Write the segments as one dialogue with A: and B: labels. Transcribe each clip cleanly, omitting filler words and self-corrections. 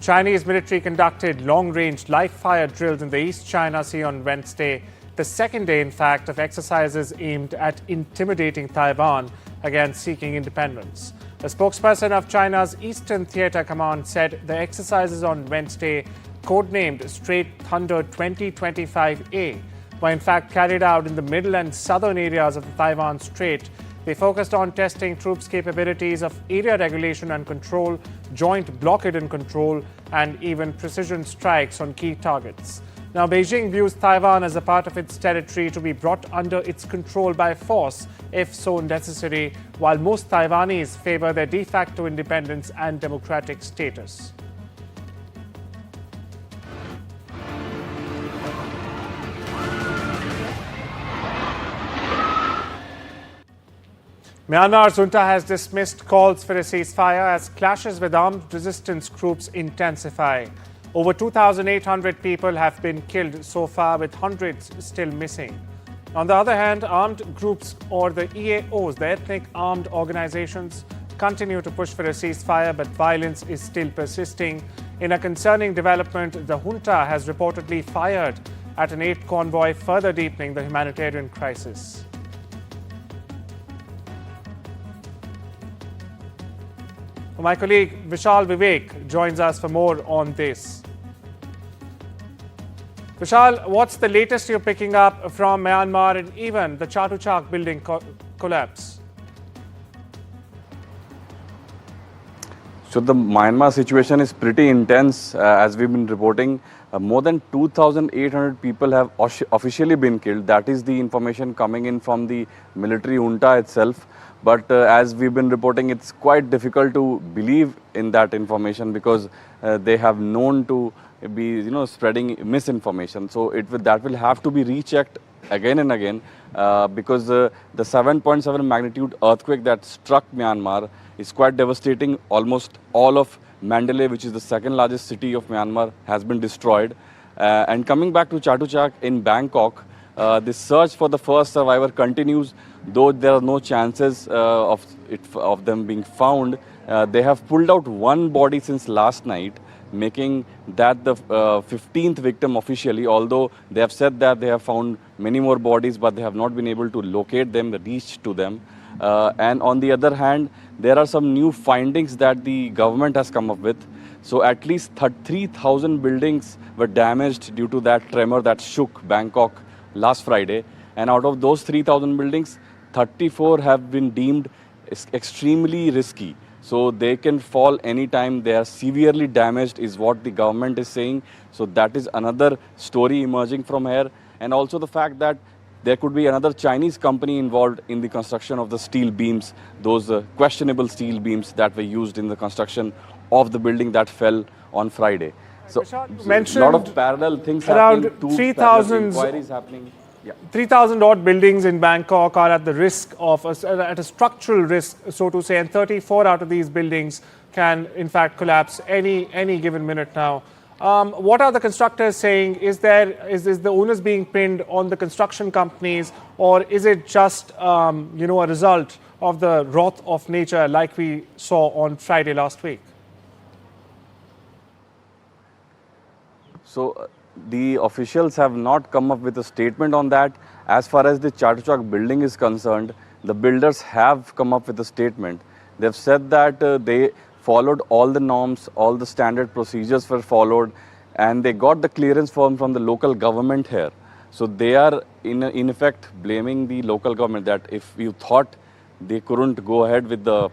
A: Chinese military conducted long-range live-fire drills in the East China Sea on Wednesday, the second day, in fact, of exercises aimed at intimidating Taiwan against seeking independence. A spokesperson of China's Eastern Theater Command said the exercises on Wednesday, codenamed Strait Thunder-2025A, were in fact carried out in the middle and southern areas of the Taiwan Strait. They focused on testing troops' capabilities of area regulation and control, joint blockade and control, and even precision strikes on key targets. Now, Beijing views Taiwan as a part of its territory to be brought under its control by force, if so necessary, while most Taiwanese favor their de facto independence and democratic status. Myanmar's junta has dismissed calls for a ceasefire as clashes with armed resistance groups intensify. Over 2,800 people have been killed so far, with hundreds still missing. On the other hand, armed groups, or the EAOs, the ethnic armed organizations, continue to push for a ceasefire, but violence is still persisting. In a concerning development, the junta has reportedly fired at an aid convoy, further deepening the humanitarian crisis. My colleague Vishal Vivek joins us for more on this. Vishal, what's the latest you're picking up from Myanmar and even the Chatuchak building collapse?
B: So the Myanmar situation is pretty intense, as we've been reporting. More than 2,800 people have officially been killed. That is the information coming in from the military junta itself. But as we've been reporting, it's quite difficult to believe in that information because they have known to be, spreading misinformation. So that will have to be rechecked again and again because the 7.7 magnitude earthquake that struck Myanmar is quite devastating. Almost all of Mandalay, which is the second largest city of Myanmar, has been destroyed. And coming back to Chatuchak in Bangkok, the search for the first survivor continues, though there are no chances of them being found. They have pulled out one body since last night, making that the 15th victim officially, although they have said that they have found many more bodies, but they have not been able to locate them, reach to them. And on the other hand, there are some new findings that the government has come up with. So at least 3,000 buildings were damaged due to that tremor that shook Bangkok last Friday. And out of those 3,000 buildings, 34 have been deemed extremely risky. So they can fall anytime. They are severely damaged is what the government is saying. So that is another story emerging from here. And also the fact that there could be another Chinese company involved in the construction of the steel beams, those questionable steel beams that were used in the construction of the building that fell on Friday. So a lot of parallel things
A: around
B: happening,
A: 3,000
B: inquiries happening. Yeah.
A: 3,000 odd buildings in Bangkok are at the risk of, at a structural risk, so to say, and 34 out of these buildings can in fact collapse any given minute now. What are the constructors saying? Is the onus being pinned on the construction companies, or is it just a result of the wrath of nature like we saw on Friday last week?
B: So the officials have not come up with a statement on that. As far as the Chatuchak building is concerned, the builders have come up with a statement. They've said that they followed all the norms, all the standard procedures were followed, and they got the clearance from the local government here. So they are in effect blaming the local government that if you thought they couldn't go ahead with the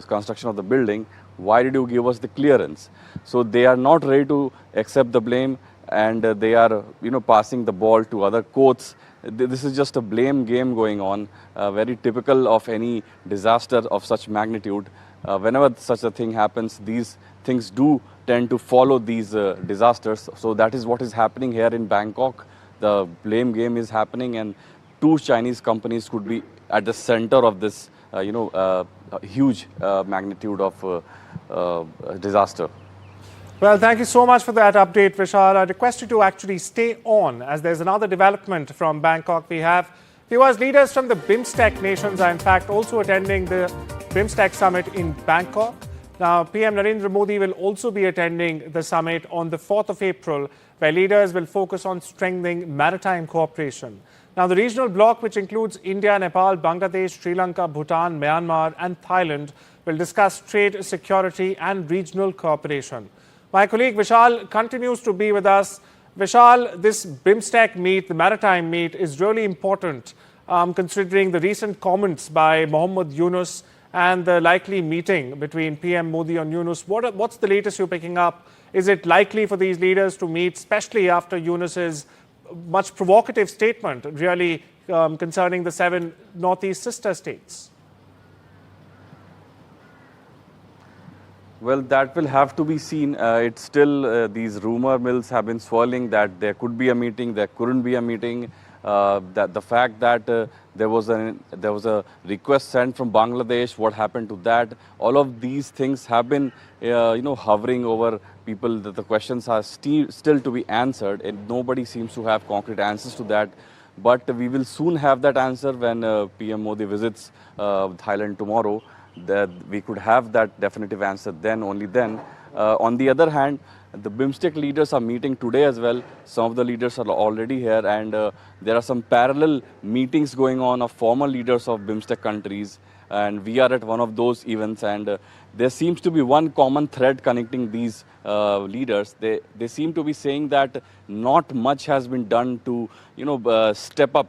B: construction of the building, why did you give us the clearance? So they are not ready to accept the blame, and they are passing the ball to other courts. This is just a blame game going on, very typical of any disaster of such magnitude. Whenever such a thing happens, these things do tend to follow these disasters. So that is what is happening here in Bangkok. The blame game is happening, and two Chinese companies could be at the center of this huge magnitude of disaster.
A: Well, thank you so much for that update, Vishal. I request you to actually stay on, as there's another development from Bangkok. We have viewers, leaders from the BIMSTEC nations are in fact also attending the BIMSTEC summit in Bangkok. Now, PM Narendra Modi will also be attending the summit on the 4th of April, where leaders will focus on strengthening maritime cooperation. Now, the regional bloc, which includes India, Nepal, Bangladesh, Sri Lanka, Bhutan, Myanmar and Thailand, will discuss trade, security and regional cooperation. My colleague Vishal continues to be with us. Vishal, this BIMSTEC meet, the maritime meet, is really important considering the recent comments by Mohammad Yunus and the likely meeting between PM Modi and Yunus. What's the latest you're picking up? Is it likely for these leaders to meet, especially after Yunus's much provocative statement, really concerning the 7 Northeast sister states?
B: Well, that will have to be seen. It's still, these rumor mills have been swirling that there could be a meeting, there couldn't be a meeting. That the fact that there was a request sent from Bangladesh, what happened to that? All of these things have been, hovering over people. That the questions are still to be answered, and nobody seems to have concrete answers to that. But we will soon have that answer when PM Modi visits Thailand tomorrow. That we could have that definitive answer then, only then. On the other hand, the BIMSTEC leaders are meeting today as well. Some of the leaders are already here, and there are some parallel meetings going on of former leaders of BIMSTEC countries, and we are at one of those events. And there seems to be one common thread connecting these leaders. They seem to be saying that not much has been done to step up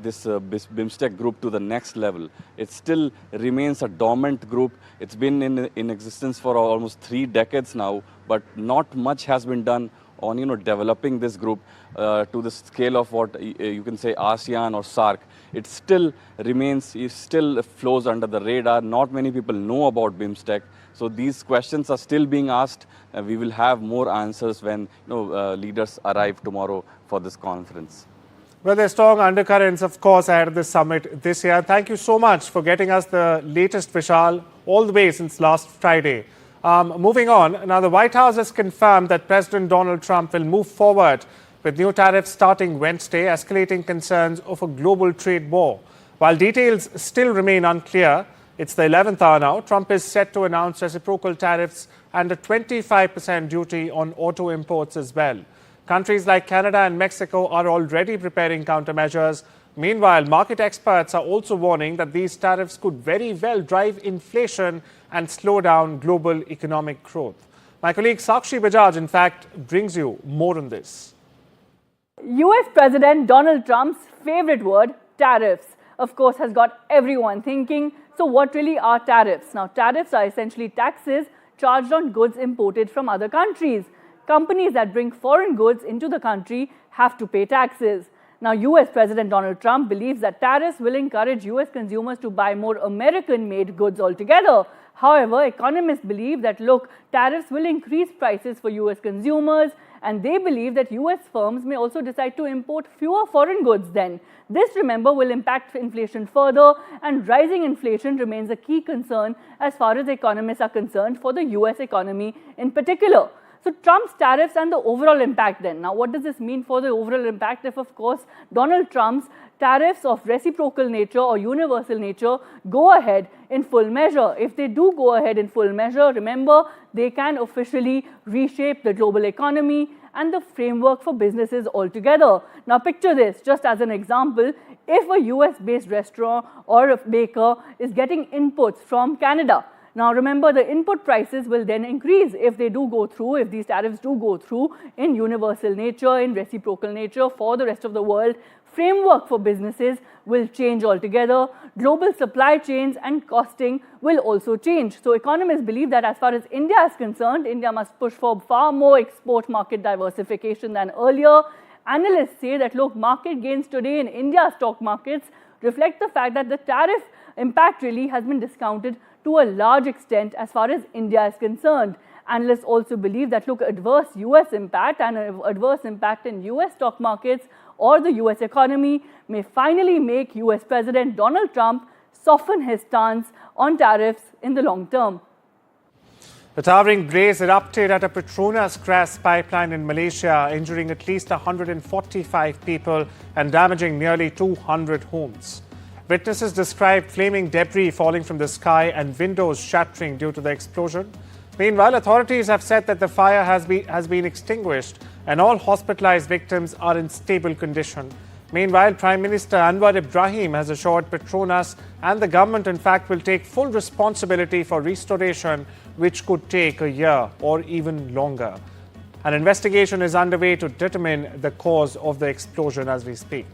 B: this BIMSTEC group to the next level. It still remains a dormant group. It's been in existence for almost 3 decades now, but not much has been done on developing this group to the scale of what you can say ASEAN or SAARC. It still remains, it still flows under the radar. Not many people know about BIMSTEC. So these questions are still being asked. We will have more answers when leaders arrive tomorrow for this conference.
A: Well, there's strong undercurrents, of course, ahead of this summit this year. Thank you so much for getting us the latest, Vishal, all the way since last Friday. Moving on, now the White House has confirmed that President Donald Trump will move forward with new tariffs starting Wednesday, escalating concerns of a global trade war. While details still remain unclear, it's the 11th hour now. Trump is set to announce reciprocal tariffs and a 25% duty on auto imports as well. Countries like Canada and Mexico are already preparing countermeasures. Meanwhile, market experts are also warning that these tariffs could very well drive inflation and slow down global economic growth. My colleague Sakshi Bajaj, in fact, brings you more on this.
C: US President Donald Trump's favorite word, tariffs, of course, has got everyone thinking, so what really are tariffs? Now, tariffs are essentially taxes charged on goods imported from other countries. Companies that bring foreign goods into the country have to pay taxes. Now, US President Donald Trump believes that tariffs will encourage US consumers to buy more American-made goods altogether. However, economists believe that, look, tariffs will increase prices for US consumers, and they believe that US firms may also decide to import fewer foreign goods then. This, remember, will impact inflation further, and rising inflation remains a key concern as far as economists are concerned for the US economy in particular. So Trump's tariffs and the overall impact then. Now, what does this mean for the overall impact if, of course, Donald Trump's tariffs of reciprocal nature or universal nature go ahead in full measure? If they do go ahead in full measure, remember, they can officially reshape the global economy and the framework for businesses altogether. Now, picture this, just as an example, if a US-based restaurant or a baker is getting inputs from Canada. Now, remember, the input prices will then increase if they do go through, if these tariffs do go through in universal nature, in reciprocal nature for the rest of the world. Framework for businesses will change altogether. Global supply chains and costing will also change. So economists believe that as far as India is concerned, India must push for far more export market diversification than earlier. Analysts say that, look, market gains today in India's stock markets reflect the fact that the tariff impact really has been discounted to a large extent as far as India is concerned. Analysts also believe that, look, adverse US impact and adverse impact in US stock markets or the US economy may finally make US President Donald Trump soften his stance on tariffs in the long term.
A: A towering blaze erupted at a Petronas gas pipeline in Malaysia, injuring at least 145 people and damaging nearly 200 homes. Witnesses described flaming debris falling from the sky and windows shattering due to the explosion. Meanwhile, authorities have said that the fire has been extinguished and all hospitalized victims are in stable condition. Meanwhile, Prime Minister Anwar Ibrahim has assured Petronas and the government, in fact, will take full responsibility for restoration, which could take a year or even longer. An investigation is underway to determine the cause of the explosion as we speak.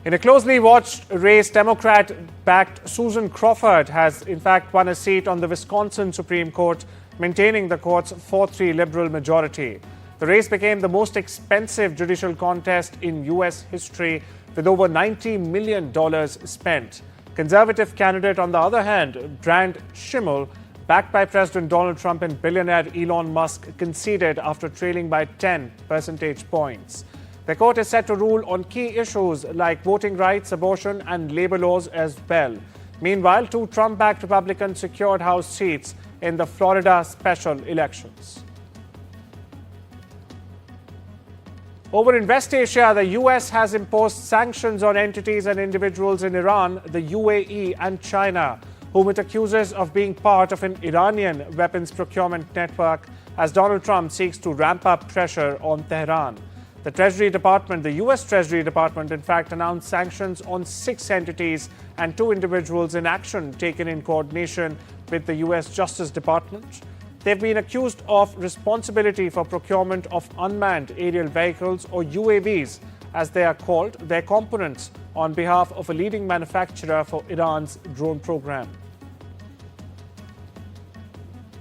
A: In a closely watched race, Democrat-backed Susan Crawford has in fact won a seat on the Wisconsin Supreme Court, maintaining the court's 4-3 liberal majority. The race became the most expensive judicial contest in U.S. history, with over $90 million spent. Conservative candidate, on the other hand, Brand Schimmel, backed by President Donald Trump and billionaire Elon Musk, conceded after trailing by 10 percentage points. The court is set to rule on key issues like voting rights, abortion, and labor laws as well. Meanwhile, 2 Trump-backed Republicans secured House seats in the Florida special elections. Over in West Asia, the US has imposed sanctions on entities and individuals in Iran, the UAE, and China, whom it accuses of being part of an Iranian weapons procurement network, as Donald Trump seeks to ramp up pressure on Tehran. The Treasury Department, the US Treasury Department, in fact, announced sanctions on 6 entities and 2 individuals in action taken in coordination with the US Justice Department. They've been accused of responsibility for procurement of unmanned aerial vehicles, or UAVs, as they are called, their components, on behalf of a leading manufacturer for Iran's drone program.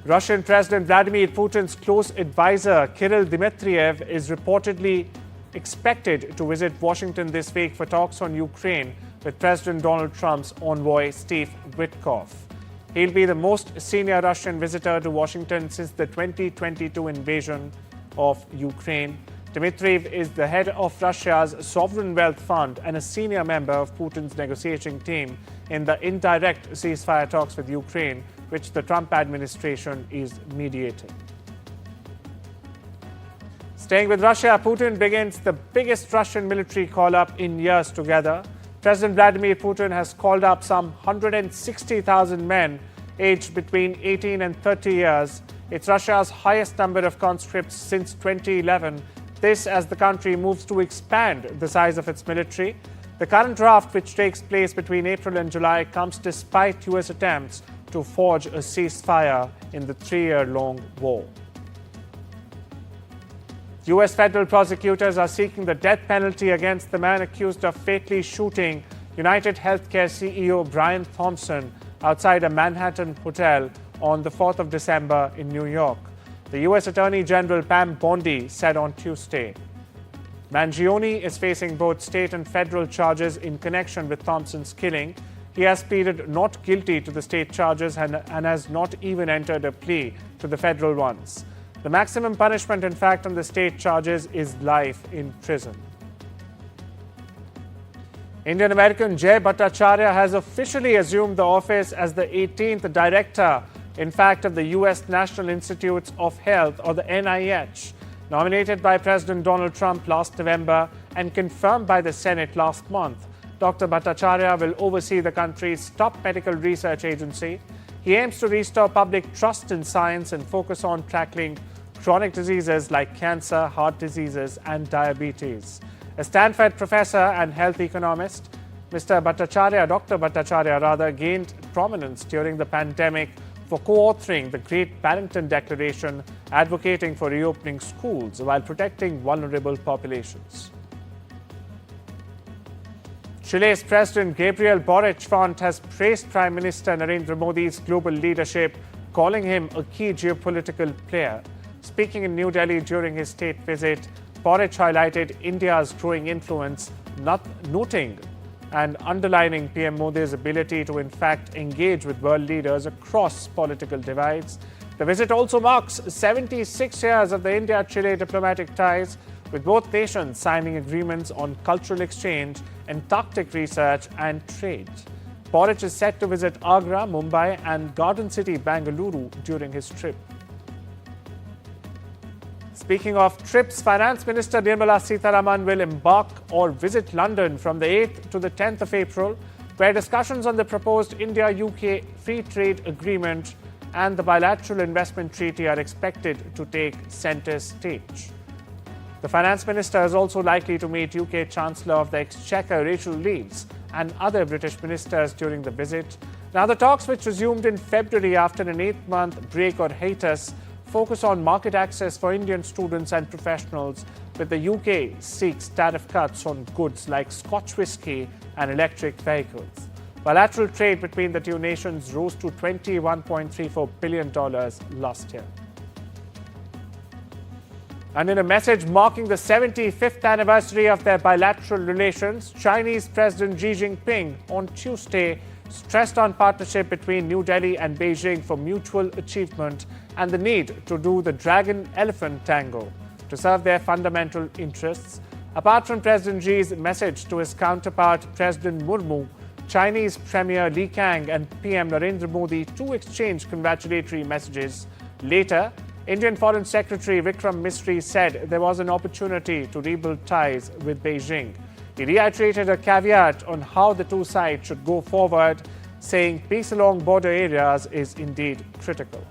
A: Russian President Vladimir Putin's close advisor Kirill Dmitriev is reportedly expected to visit Washington this week for talks on Ukraine with President Donald Trump's envoy Steve Witkoff. He'll be the most senior Russian visitor to Washington since the 2022 invasion of Ukraine. Dmitriev is the head of Russia's Sovereign Wealth Fund and a senior member of Putin's negotiating team in the indirect ceasefire talks with Ukraine, which the Trump administration is mediating. Staying with Russia, Putin begins the biggest Russian military call-up in years together. President Vladimir Putin has called up some 160,000 men aged between 18 and 30 years. It's Russia's highest number of conscripts since 2011. This as the country moves to expand the size of its military. The current draft, which takes place between April and July, comes despite US attempts to forge a ceasefire in the 3-year-long war. US federal prosecutors are seeking the death penalty against the man accused of fatally shooting United Healthcare CEO Brian Thompson outside a Manhattan hotel on the 4th of December in New York. The US Attorney General Pam Bondi said on Tuesday. Mangione is facing both state and federal charges in connection with Thompson's killing. He has pleaded not guilty to the state charges and has not even entered a plea to the federal ones. The maximum punishment, in fact, on the state charges is life in prison. Indian-American Jay Bhattacharya has officially assumed the office as the 18th director, in fact, of the U.S. National Institutes of Health, or the NIH, nominated by President Donald Trump last November and confirmed by the Senate last month. Dr. Bhattacharya will oversee the country's top medical research agency. He aims to restore public trust in science and focus on tackling chronic diseases like cancer, heart diseases, and diabetes. A Stanford professor and health economist, Dr. Bhattacharya gained prominence during the pandemic for co-authoring the Great Barrington Declaration, advocating for reopening schools while protecting vulnerable populations. Chile's President Gabriel Boric has praised Prime Minister Narendra Modi's global leadership, calling him a key geopolitical player. Speaking in New Delhi during his state visit, Boric highlighted India's growing influence, noting and underlining PM Modi's ability to in fact engage with world leaders across political divides. The visit also marks 76 years of the India-Chile diplomatic ties, with both nations signing agreements on cultural exchange, Antarctic research and trade. Boric is set to visit Agra, Mumbai and Garden City, Bengaluru during his trip. Speaking of trips, Finance Minister Nirmala Sitharaman will embark or visit London from the 8th to the 10th of April, where discussions on the proposed India-UK Free Trade Agreement and the bilateral investment treaty are expected to take centre stage. The Finance Minister is also likely to meet UK Chancellor of the Exchequer Rachel Reeves and other British ministers during the visit. Now, the talks, which resumed in February after an 8-month break or hiatus, focus on market access for Indian students and professionals, with the UK seeks tariff cuts on goods like Scotch whisky and electric vehicles. Bilateral trade between the two nations rose to $21.34 billion last year. And in a message marking the 75th anniversary of their bilateral relations, Chinese President Xi Jinping on Tuesday stressed on partnership between New Delhi and Beijing for mutual achievement and the need to do the dragon-elephant tango to serve their fundamental interests. Apart from President Xi's message to his counterpart, President Murmu, Chinese Premier Li Qiang and PM Narendra Modi too exchanged congratulatory messages. Later, Indian Foreign Secretary Vikram Misri said there was an opportunity to rebuild ties with Beijing. He reiterated a caveat on how the two sides should go forward, saying peace along border areas is indeed critical.